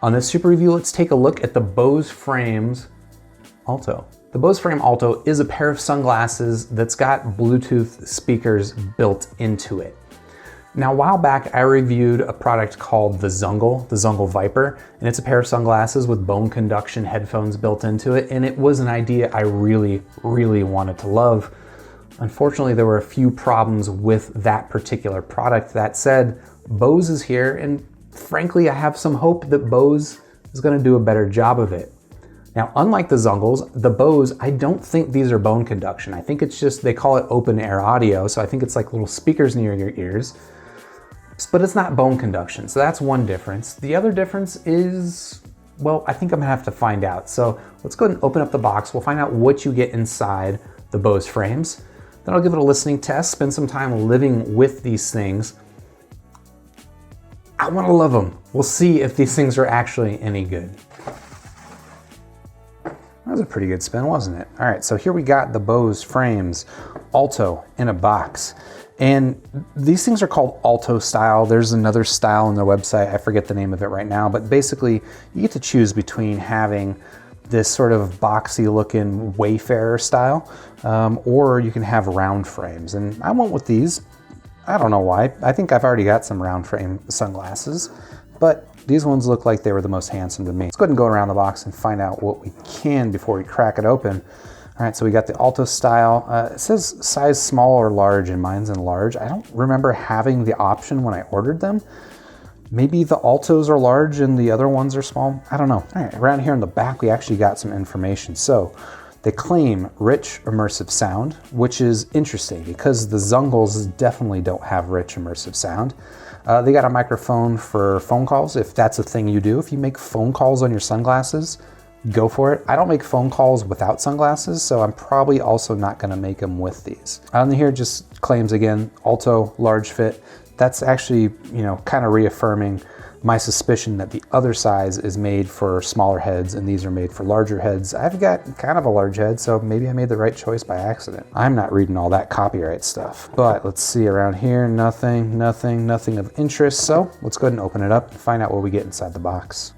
On this super review, let's take a look at the Bose Frames Alto. The Bose Frame Alto is a pair of sunglasses that's got Bluetooth speakers built into it. Now, a while back, I reviewed a product called the Zungle Viper, and it's a pair of sunglasses with bone conduction headphones built into it, and it was an idea I really, really wanted to love. Unfortunately, there were a few problems with that particular product. That said, Bose is here, and frankly, I have some hope that Bose is going to do a better job of it. Now, unlike the Zungles, the Bose, I don't think these are bone conduction. I think it's just, they call it open air audio, so I think it's like little speakers near your ears, but it's not bone conduction, so that's one difference. The other difference is, well, I think I'm gonna have to find out. So let's go ahead and open up the box. We'll find out what you get inside the Bose frames. Then I'll give it a listening test, spend some time living with these things. I wanna love them. We'll see if these things are actually any good. That was a pretty good spin, wasn't it? All right, so here we got the Bose Frames Alto in a box. And these things are called Alto style. There's another style on their website. I forget the name of it right now, but basically you get to choose between having this sort of boxy looking Wayfarer style, or you can have round frames. And I went with these. I don't know why. I think I've already got some round frame sunglasses, but these ones look like they were the most handsome to me. Let's go ahead and go around the box and find out what we can before we crack it open. All right, so we got the Alto style. It says size small or large, and mine's in large. I don't remember having the option when I ordered them. Maybe the Altos are large and the other ones are small. I don't know. All right, around here in the back, we actually got some information. So they claim rich immersive sound, which is interesting because the Zungles definitely don't have rich immersive sound. They got a microphone for phone calls, if that's a thing you do. If you make phone calls on your sunglasses, go for it. I don't make phone calls without sunglasses, so I'm probably also not gonna make them with these. On here just claims again, Alto large fit. That's actually, you know, kind of reaffirming my suspicion that the other size is made for smaller heads and these are made for larger heads. I've got kind of a large head, so maybe I made the right choice by accident. I'm not reading all that copyright stuff, but let's see around here, nothing of interest. So let's go ahead and open it up and find out what we get inside the box.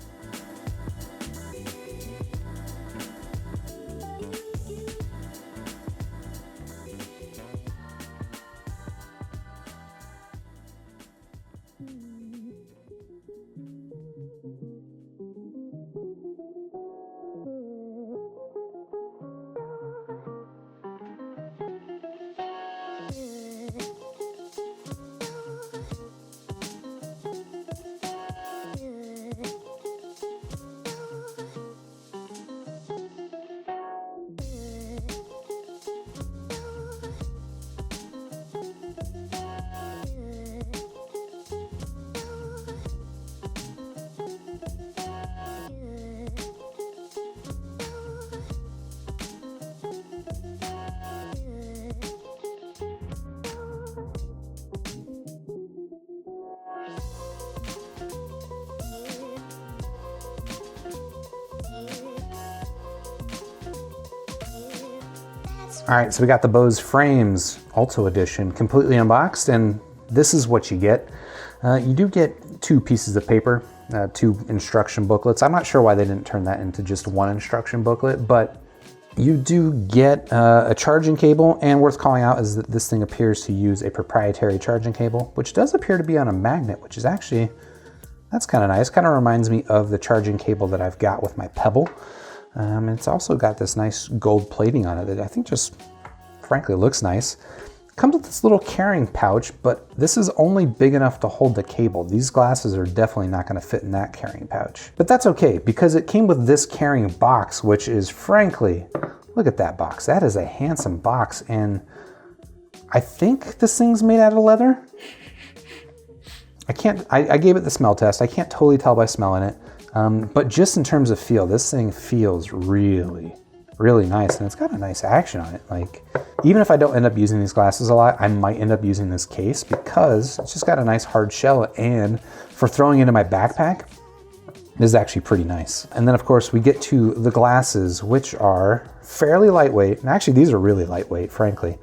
All right, so we got the Bose Frames Alto Edition completely unboxed, and this is what you get. You do get two pieces of paper, two instruction booklets. I'm not sure why they didn't turn that into just one instruction booklet, but you do get a charging cable, and worth calling out is that this thing appears to use a proprietary charging cable, which does appear to be on a magnet, which is actually, that's kind of nice. Kind of reminds me of the charging cable that I've got with my Pebble. It's also got this nice gold plating on it that I think just frankly looks nice. It comes with this little carrying pouch, but this is only big enough to hold the cable. These glasses are definitely not going to fit in that carrying pouch. But that's okay, because it came with this carrying box, which is frankly, look at that box. That is a handsome box, and I think this thing's made out of leather. I gave it the smell test. I can't totally tell by smelling it. But just in terms of feel, this thing feels really, really nice, and it's got a nice action on it. Like, even if I don't end up using these glasses a lot, I might end up using this case because it's just got a nice hard shell, and for throwing into my backpack, this is actually pretty nice. And then of course we get to the glasses, which are fairly lightweight. And actually these are really lightweight, frankly.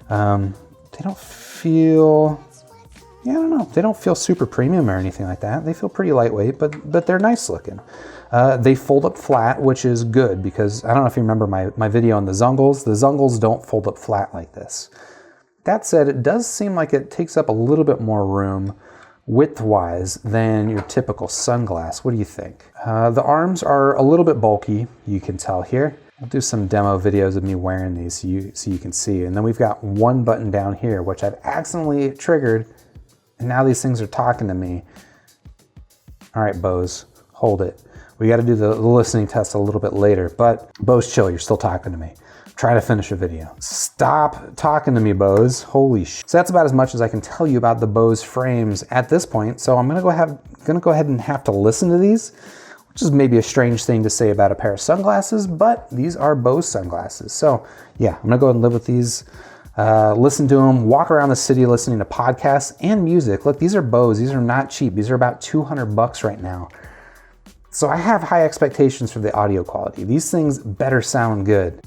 They don't feel yeah, I don't know. They don't feel super premium or anything like that. They feel pretty lightweight, but they're nice looking. They fold up flat, which is good because I don't know if you remember my video on the Zungles. The Zungles don't fold up flat like this. That said, it does seem like it takes up a little bit more room width-wise than your typical sunglass. What do you think? The arms are a little bit bulky, you can tell here. I'll do some demo videos of me wearing these so you can see. And then we've got one button down here, which I've accidentally triggered, and now these things are talking to me. All right, Bose, hold it. We got to do the listening test a little bit later, but Bose, chill, you're still talking to me. Try to finish a video. Stop talking to me, Bose. Holy shit. So that's about as much as I can tell you about the Bose frames at this point. So I'm gonna go ahead and have to listen to these, which is maybe a strange thing to say about a pair of sunglasses, but these are Bose sunglasses. So yeah, I'm gonna go ahead and live with these, listen to them, walk around the city listening to podcasts and music. Look, these are Bose. These are not cheap. These are about 200 bucks right now. So I have high expectations for the audio quality. These things better sound good.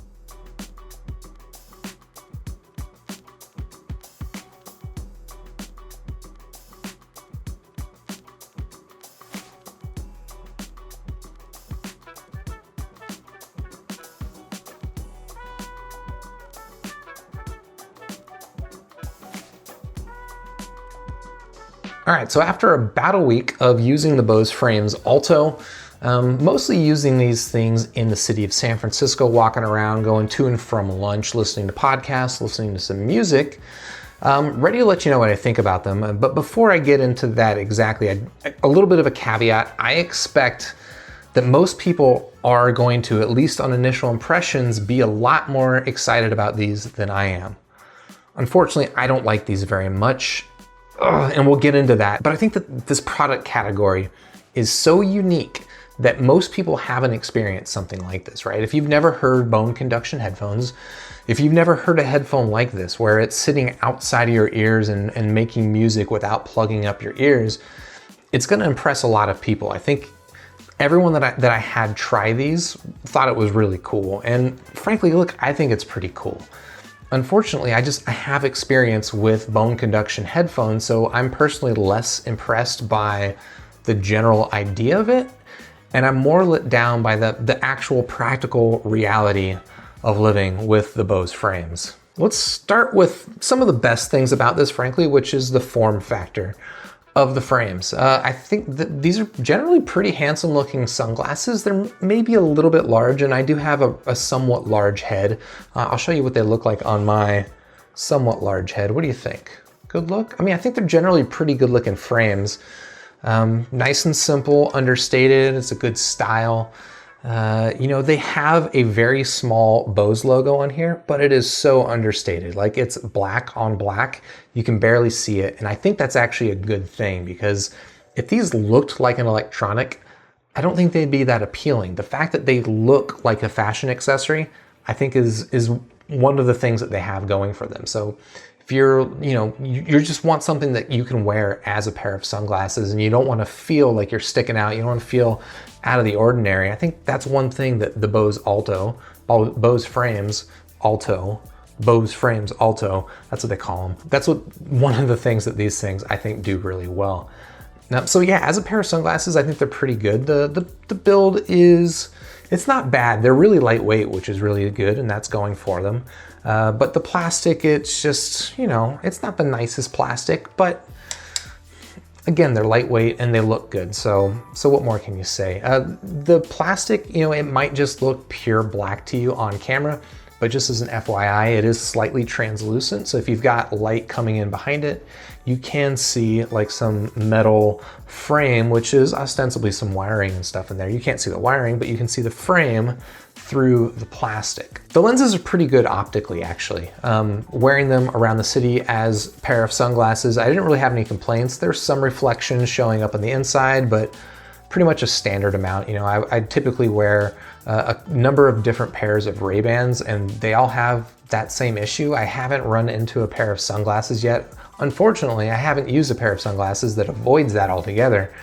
All right, so after about a week of using the Bose Frames Alto, mostly using these things in the city of San Francisco, walking around, going to and from lunch, listening to podcasts, listening to some music, ready to let you know what I think about them. But before I get into that exactly, a little bit of a caveat. I expect that most people are going to, at least on initial impressions, be a lot more excited about these than I am. Unfortunately, I don't like these very much. And we'll get into that. But I think that this product category is so unique that most people haven't experienced something like this, right? If you've never heard bone conduction headphones, if you've never heard a headphone like this, where it's sitting outside of your ears and making music without plugging up your ears, it's gonna impress a lot of people. I think everyone that I had try these thought it was really cool. And frankly, look, I think it's pretty cool. Unfortunately, I have experience with bone conduction headphones, so I'm personally less impressed by the general idea of it, and I'm more let down by the actual practical reality of living with the Bose frames. Let's start with some of the best things about this, frankly, which is the form factor of the frames. I think that these are generally pretty handsome looking sunglasses. They're maybe a little bit large, and I do have a somewhat large head. I'll show you what they look like on my somewhat large head. What do you think? Good look? I mean, I think they're generally pretty good looking frames. Nice and simple, understated. It's a good style. You know, they have a very small Bose logo on here, but it is so understated. Like, it's black on black. You can barely see it. And I think that's actually a good thing, because if these looked like an electronic, I don't think they'd be that appealing. The fact that they look like a fashion accessory, I think is one of the things that they have going for them. So if you're, you know, you just want something that you can wear as a pair of sunglasses, and you don't want to feel like you're sticking out, you don't want to feel out of the ordinary. I think that's one thing that the Bose Frames Alto, that's what they call them. That's one of the things that these things I think do really well. Now, so yeah, as a pair of sunglasses, I think they're pretty good. The build it's not bad. They're really lightweight, which is really good, and that's going for them. But the plastic, it's just, you know, it's not the nicest plastic, but again, they're lightweight and they look good. So what more can you say? The plastic, you know, it might just look pure black to you on camera, but just as an FYI, it is slightly translucent. So if you've got light coming in behind it, you can see like some metal frame, which is ostensibly some wiring and stuff in there. You can't see the wiring, but you can see the frame through the plastic. The lenses are pretty good optically, actually. Wearing them around the city as a pair of sunglasses, I didn't really have any complaints. There's some reflections showing up on the inside, but pretty much a standard amount. You know, I typically wear a number of different pairs of Ray-Bans, and they all have that same issue. I haven't run into a pair of sunglasses yet. Unfortunately, I haven't used a pair of sunglasses that avoids that altogether.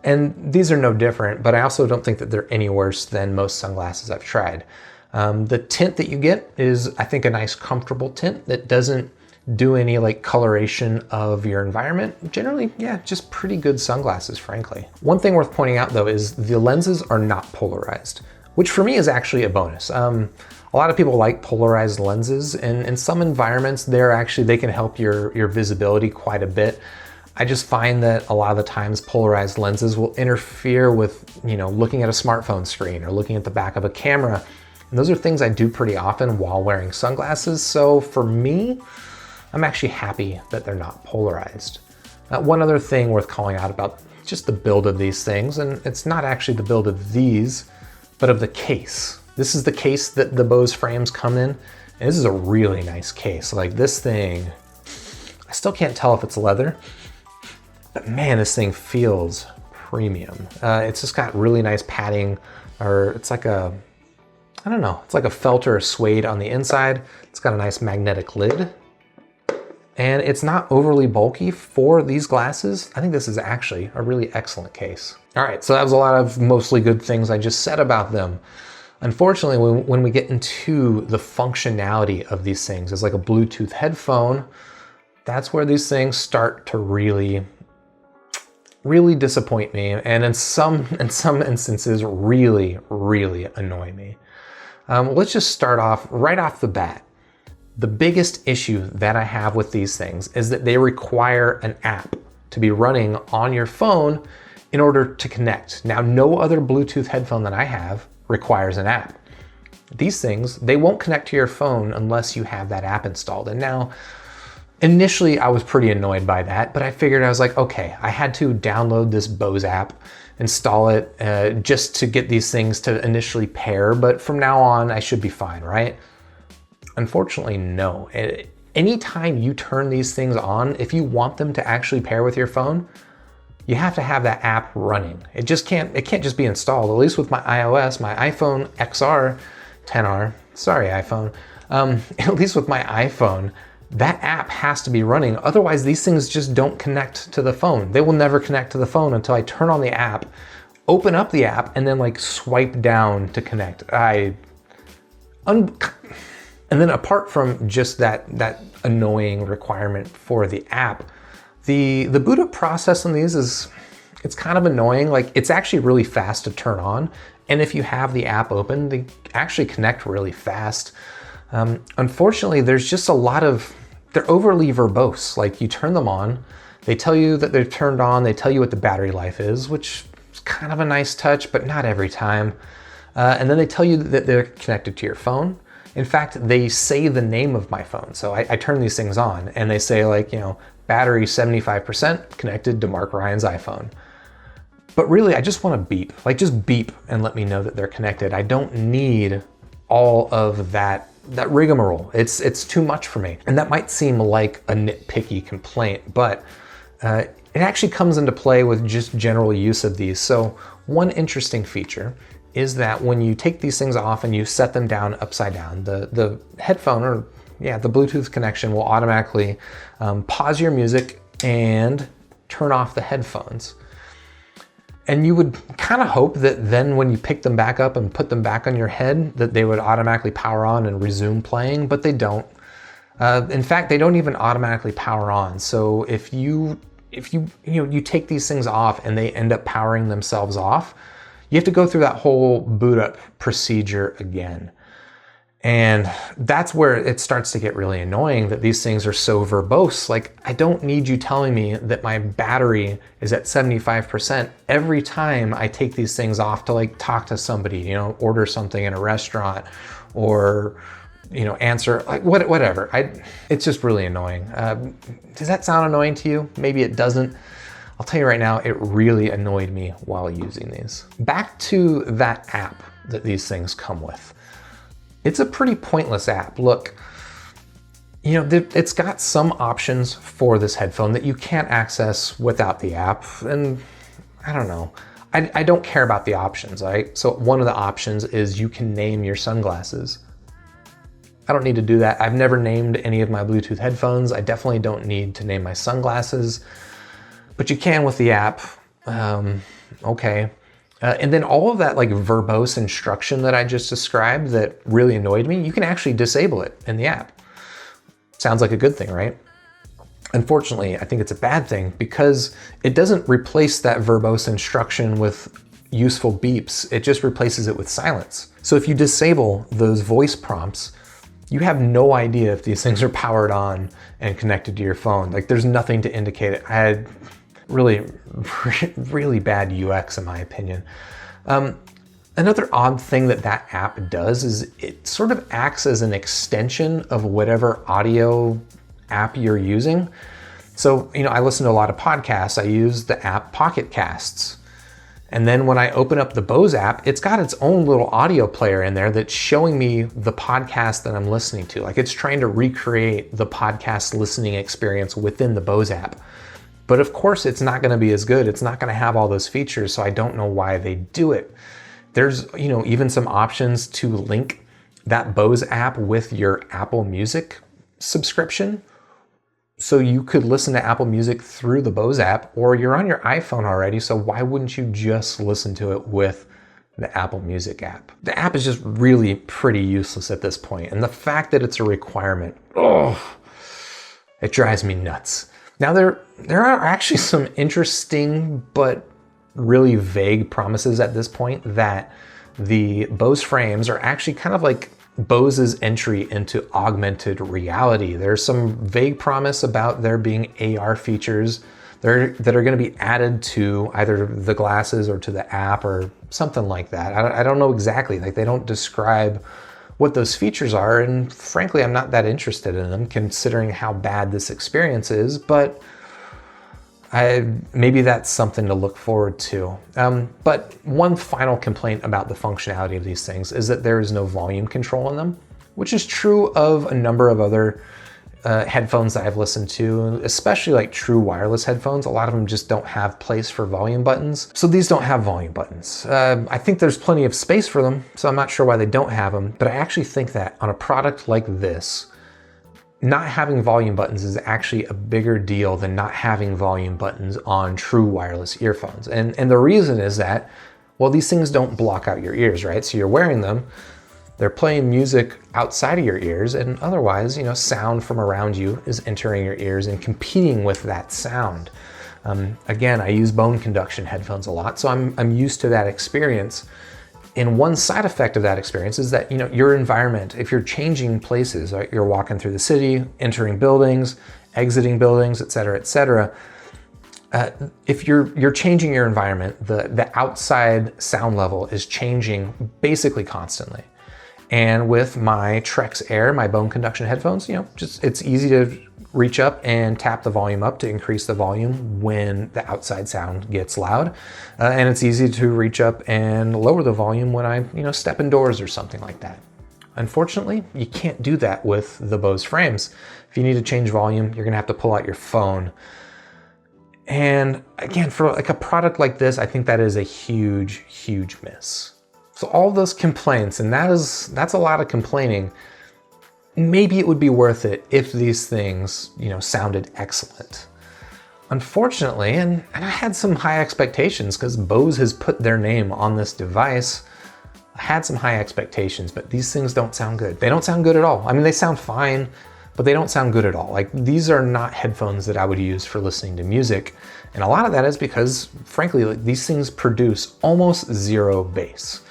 And these are no different, but I also don't think that they're any worse than most sunglasses I've tried. The tint that you get is, I think, a nice comfortable tint that doesn't do any like coloration of your environment. Generally, yeah, just pretty good sunglasses, frankly. One thing worth pointing out though is the lenses are not polarized, which for me is actually a bonus. A lot of people like polarized lenses, and in some environments they can help your visibility quite a bit. I just find that a lot of the times polarized lenses will interfere with, looking at a smartphone screen or looking at the back of a camera. And those are things I do pretty often while wearing sunglasses. So for me, I'm actually happy that they're not polarized. One other thing worth calling out about just the build of these things, and it's not actually the build of these, but of the case. This is the case that the Bose frames come in, and this is a really nice case. Like this thing, I still can't tell if it's leather, but man, this thing feels premium. It's just got really nice padding, or it's like a, I don't know, it's like a felt or a suede on the inside. It's got a nice magnetic lid, and it's not overly bulky for these glasses. I think this is actually a really excellent case. All right, so that was a lot of mostly good things I just said about them. Unfortunately, when we get into the functionality of these things, as like a Bluetooth headphone, that's where these things start to really disappoint me, and in some instances really annoy me. Let's just start off right off the bat. The biggest issue that I have with these things is that they require an app to be running on your phone in order to connect. Now, no other Bluetooth headphone that I have requires an app. These things, they won't connect to your phone unless you have that app installed. And now, initially I was pretty annoyed by that, but I figured, I was like, okay, I had to download this Bose app, install it just to get these things to initially pair, but from now on I should be fine, right? Unfortunately, no. Anytime you turn these things on, if you want them to actually pair with your phone, you have to have that app running. It can't just be installed. At least with my iOS, my iPhone XR 10R, sorry iPhone, at least with my iPhone, that app has to be running. Otherwise, these things just don't connect to the phone. They will never connect to the phone until I turn on the app, open up the app, and then like swipe down to connect. And then apart from just that annoying requirement for the app, the boot up process on these it's kind of annoying. Like, it's actually really fast to turn on. And if you have the app open, they actually connect really fast. Unfortunately, there's just they're overly verbose. Like, you turn them on, they tell you that they're turned on, they tell you what the battery life is, which is kind of a nice touch, but not every time. And then they tell you that they're connected to your phone. In fact, they say the name of my phone. So I turn these things on and they say, like, battery 75% connected to Mark Ryan's iPhone. But really, I just want to beep. Like, just beep and let me know that they're connected. I don't need all of that rigmarole. It's too much for me. And that might seem like a nitpicky complaint, but it actually comes into play with just general use of these. So one interesting feature is that when you take these things off and you set them down upside down, the headphone, or the Bluetooth connection, will automatically pause your music and turn off the headphones. And you would kind of hope that then when you pick them back up and put them back on your head, that they would automatically power on and resume playing, but they don't. In fact, they don't even automatically power on. So if you take these things off and they end up powering themselves off, you have to go through that whole boot up procedure again. And that's where it starts to get really annoying, that these things are so verbose. Like, I don't need you telling me that my battery is at 75% every time I take these things off to, like, talk to somebody, order something in a restaurant, or, answer, like, whatever. It's just really annoying. Does that sound annoying to you? Maybe it doesn't. I'll tell you right now, it really annoyed me while using these. Back to that app that these things come with. It's a pretty pointless app. Look, it's got some options for this headphone that you can't access without the app. And I don't know. I don't care about the options, right? So one of the options is you can name your sunglasses. I don't need to do that. I've never named any of my Bluetooth headphones. I definitely don't need to name my sunglasses, but you can with the app. Okay. And then all of that, like, verbose instruction that I just described that really annoyed me, you can actually disable it in the app. Sounds like a good thing, right? Unfortunately, I think it's a bad thing because it doesn't replace that verbose instruction with useful beeps. It just replaces it with silence. So if you disable those voice prompts, you have no idea if these things are powered on and connected to your phone. Like, there's nothing to indicate it. I had really bad UX in my opinion. Another odd thing that app does is it sort of acts as an extension of whatever audio app you're using. So, I listen to a lot of podcasts. I use the app Pocket Casts. And then when I open up the Bose app, it's got its own little audio player in there that's showing me the podcast that I'm listening to. Like, it's trying to recreate the podcast listening experience within the Bose app. But of course, it's not going to be as good. It's not going to have all those features, so I don't know why they do it. There's, even some options to link that Bose app with your Apple Music subscription. So you could listen to Apple Music through the Bose app, or you're on your iPhone already, so why wouldn't you just listen to it with the Apple Music app? The app is just really pretty useless at this point, and the fact that it's a requirement, it drives me nuts. Now there are actually some interesting but really vague promises at this point that the Bose Frames are actually kind of like Bose's entry into augmented reality. There's some vague promise about there being AR features that are going to be added to either the glasses or to the app or something like that. I don't know exactly. Like, they don't describe what those features are, and frankly, I'm not that interested in them considering how bad this experience is, but maybe that's something to look forward to. But one final complaint about the functionality of these things is that there is no volume control in them, which is true of a number of other headphones that I've listened to, especially like true wireless headphones. A lot of them just don't have place for volume buttons. So these don't have volume buttons. I think there's plenty of space for them, so I'm not sure why they don't have them, but I actually think that on a product like this, not having volume buttons is actually a bigger deal than not having volume buttons on true wireless earphones. And the reason is that, well, these things don't block out your ears, right? So you're wearing them, they're playing music outside of your ears, and otherwise, sound from around you is entering your ears and competing with that sound. Again, I use bone conduction headphones a lot, so I'm used to that experience. And one side effect of that experience is that, your environment, if you're changing places, right, you're walking through the city, entering buildings, exiting buildings, et cetera, if you're changing your environment, the outside sound level is changing basically constantly. And with my Trex Air, my bone conduction headphones, it's easy to reach up and tap the volume up to increase the volume when the outside sound gets loud. And it's easy to reach up and lower the volume when I, step indoors or something like that. Unfortunately, you can't do that with the Bose Frames. If you need to change volume, you're gonna have to pull out your phone. And again, for like a product like this, I think that is a huge, huge miss. So all those complaints, and that's a lot of complaining. Maybe it would be worth it if these things, sounded excellent. Unfortunately, and I had some high expectations because Bose has put their name on this device. I had some high expectations, but these things don't sound good. They don't sound good at all. I mean, they sound fine, but they don't sound good at all. Like, these are not headphones that I would use for listening to music. And a lot of that is because, frankly, like, these things produce almost zero bass.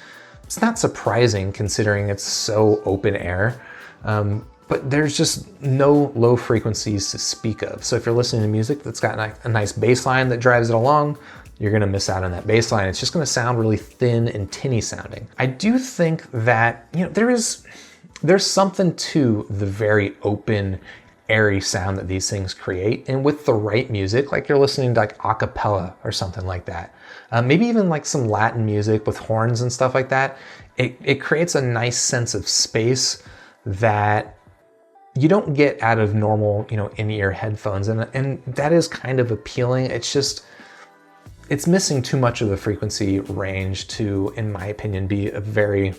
It's not surprising considering it's so open air. But there's just no low frequencies to speak of. So if you're listening to music that's got a nice bass line that drives it along, you're gonna miss out on that bass line. It's just gonna sound really thin and tinny sounding. I do think that, there's something to the very open, airy sound that these things create. And with the right music, like you're listening to like a cappella or something like that, maybe even like some Latin music with horns and stuff like that, it creates a nice sense of space that you don't get out of normal, in-ear headphones. And that is kind of appealing. It's missing too much of the frequency range to, in my opinion, be a very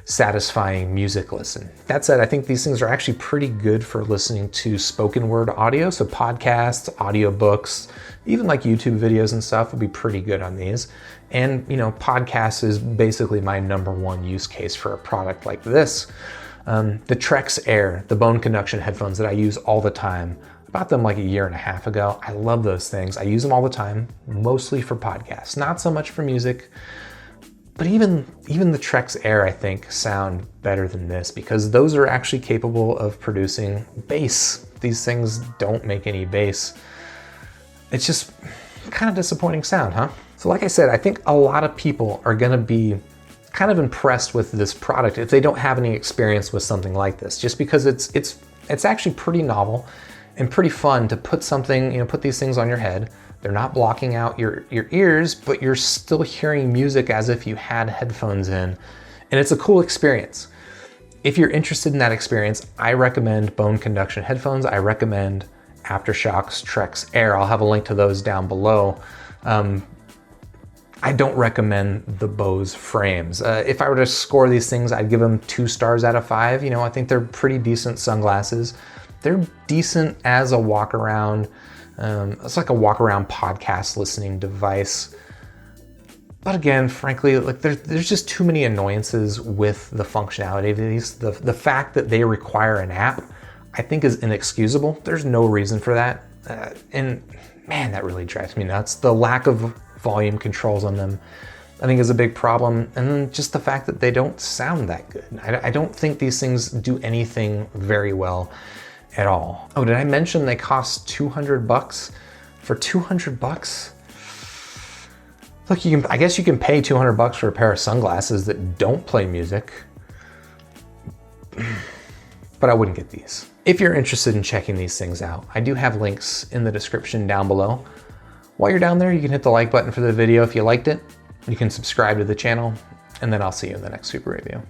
satisfying music listen. That said, I think these things are actually pretty good for listening to spoken word audio. So podcasts, audiobooks, even like YouTube videos and stuff would be pretty good on these. And, podcasts is basically my number one use case for a product like this. The Trex Air, the bone conduction headphones that I use all the time. I bought them like a year and a half ago. I love those things. I use them all the time, mostly for podcasts, not so much for music. But even the Trex Air, I think, sound better than this because those are actually capable of producing bass. These things don't make any bass. It's just kind of disappointing sound, huh? So like I said, I think a lot of people are gonna be kind of impressed with this product if they don't have any experience with something like this, just because it's actually pretty novel and pretty fun to put something, put these things on your head. They're not blocking out your ears, but you're still hearing music as if you had headphones in, and it's a cool experience. If you're interested in that experience, I recommend bone conduction headphones. I recommend Aftershok's Trex Air. I'll have a link to those down below. I don't recommend the Bose Frames. If I were to score these things, I'd give them 2 stars out of 5. I think they're pretty decent sunglasses. They're decent as a walk around. It's like a walk around podcast listening device. But again, frankly, like there's just too many annoyances with the functionality of these. The fact that they require an app, I think, is inexcusable. There's no reason for that. And man, that really drives me nuts. The lack of volume controls on them, I think, is a big problem. And then just the fact that they don't sound that good. I don't think these things do anything very well at all. Oh, did I mention they cost $200? For $200? Look, I guess you can pay $200 for a pair of sunglasses that don't play music, but I wouldn't get these. If you're interested in checking these things out, I do have links in the description down below. While you're down there, you can hit the like button for the video if you liked it. You can subscribe to the channel, and then I'll see you in the next super review.